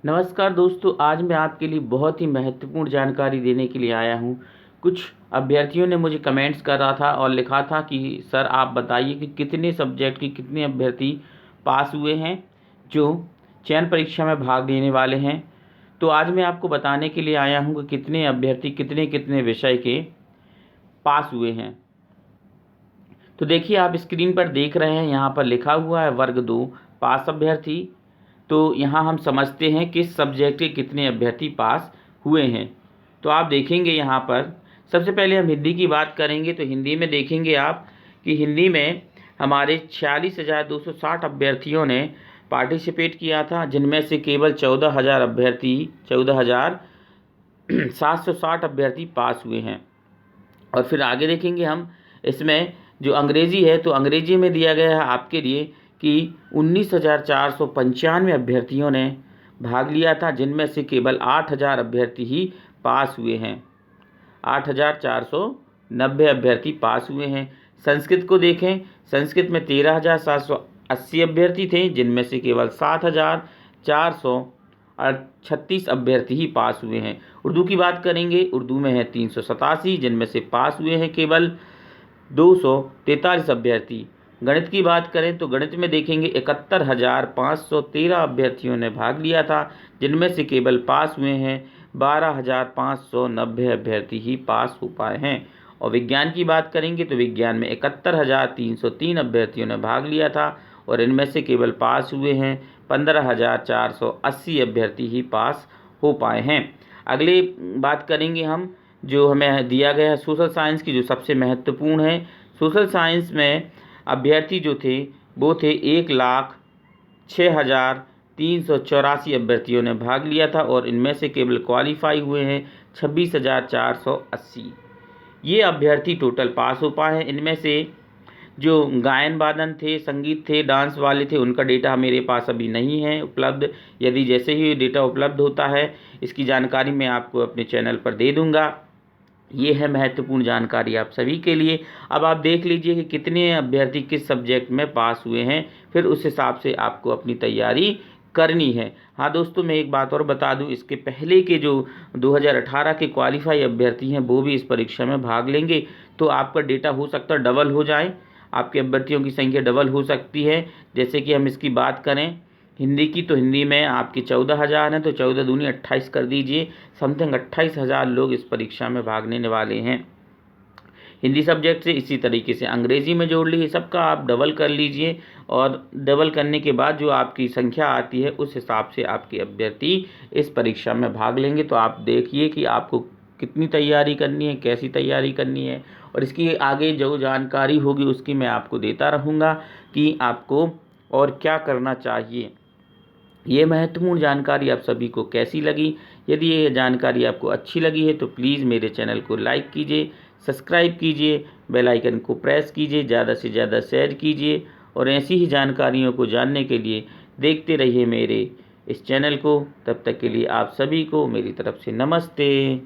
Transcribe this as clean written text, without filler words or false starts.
नमस्कार दोस्तों, आज मैं आपके लिए बहुत ही महत्वपूर्ण जानकारी देने के लिए आया हूँ। कुछ अभ्यर्थियों ने मुझे कमेंट्स करा था और लिखा था कि सर आप बताइए कि कितने सब्जेक्ट के कितने अभ्यर्थी पास हुए हैं जो चयन परीक्षा में भाग लेने वाले हैं। तो आज मैं आपको बताने के लिए आया हूँ कि कितने अभ्यर्थी कितने कितने विषय के पास हुए हैं। तो देखिए, आप स्क्रीन पर देख रहे हैं, यहाँ पर लिखा हुआ है वर्ग 2 पास अभ्यर्थी। तो यहाँ हम समझते हैं किस सब्जेक्ट के कितने अभ्यर्थी पास हुए हैं। तो आप देखेंगे यहाँ पर सबसे पहले हम हिंदी की बात करेंगे। तो हिंदी में देखेंगे आप कि हिंदी में हमारे 46,260 अभ्यर्थियों ने पार्टिसिपेट किया था, जिनमें से केवल 14,760 अभ्यर्थी पास हुए हैं। और फिर आगे देखेंगे हम इसमें जो अंग्रेज़ी है, तो अंग्रेज़ी में दिया गया है आपके लिए कि 19,495 अभ्यर्थियों ने भाग लिया था, जिनमें से केवल 8,000 अभ्यर्थी ही पास हुए हैं। 8,490 अभ्यर्थी पास हुए हैं। संस्कृत को देखें, संस्कृत में 13,780 अभ्यर्थी थे, जिनमें से केवल 7,436 अभ्यर्थी ही पास हुए हैं। उर्दू की बात करेंगे, उर्दू में है 387, जिनमें से पास हुए हैं केवल 243 अभ्यर्थी। गणित की बात करें तो गणित में देखेंगे 71,513 अभ्यर्थियों ने भाग लिया था, जिनमें से केवल पास हुए हैं 12,590 अभ्यर्थी ही पास हो पाए हैं। और विज्ञान की बात करेंगे तो विज्ञान में 71,303 अभ्यर्थियों ने भाग लिया था, और इनमें से केवल पास हुए हैं 15,480 अभ्यर्थी ही पास हो पाए हैं। अगली बात करेंगे हम, जो हमें दिया गया है सोशल साइंस की, जो सबसे महत्वपूर्ण है। सोशल साइंस में अभ्यर्थी जो थे वो थे 1,06,384 अभ्यर्थियों ने भाग लिया था, और इनमें से केवल क्वालिफाई हुए हैं 26,480। ये अभ्यर्थी टोटल पास हो पाए हैं। इनमें से जो गायन वादन थे, संगीत थे, डांस वाले थे, उनका डेटा मेरे पास अभी नहीं है उपलब्ध। यदि जैसे ही डेटा उपलब्ध होता है, इसकी जानकारी मैं आपको अपने चैनल पर दे दूंगा। ये है महत्वपूर्ण जानकारी आप सभी के लिए। अब आप देख लीजिए कि कितने अभ्यर्थी किस सब्जेक्ट में पास हुए हैं, फिर उस हिसाब से आपको अपनी तैयारी करनी है। हाँ दोस्तों, मैं एक बात और बता दूं, इसके पहले के जो 2018 के क्वालिफाई अभ्यर्थी हैं वो भी इस परीक्षा में भाग लेंगे। तो आपका डेटा हो सकता है डबल हो जाए, आपके अभ्यर्थियों की संख्या डबल हो सकती है। जैसे कि हम इसकी बात करें हिंदी की, तो हिंदी में आपकी 14,000 हैं, तो 14 दूनी 28 कर दीजिए, समथिंग 28,000 लोग इस परीक्षा में भाग लेने वाले हैं हिंदी सब्जेक्ट से। इसी तरीके से अंग्रेज़ी में जोड़ लीजिए, सबका आप डबल कर लीजिए, और डबल करने के बाद जो आपकी संख्या आती है उस हिसाब से आपके अभ्यर्थी इस परीक्षा में भाग लेंगे। तो आप देखिए कि आपको कितनी तैयारी करनी है, कैसी तैयारी करनी है, और इसकी आगे जो जानकारी होगी उसकी मैं आपको देता रहूँगा कि आपको और क्या करना चाहिए। ये महत्वपूर्ण जानकारी आप सभी को कैसी लगी? यदि ये जानकारी आपको अच्छी लगी है तो प्लीज़ मेरे चैनल को लाइक कीजिए, सब्सक्राइब कीजिए, बेल आइकन को प्रेस कीजिए, ज़्यादा से ज़्यादा शेयर कीजिए, और ऐसी ही जानकारियों को जानने के लिए देखते रहिए मेरे इस चैनल को। तब तक के लिए आप सभी को मेरी तरफ से नमस्ते।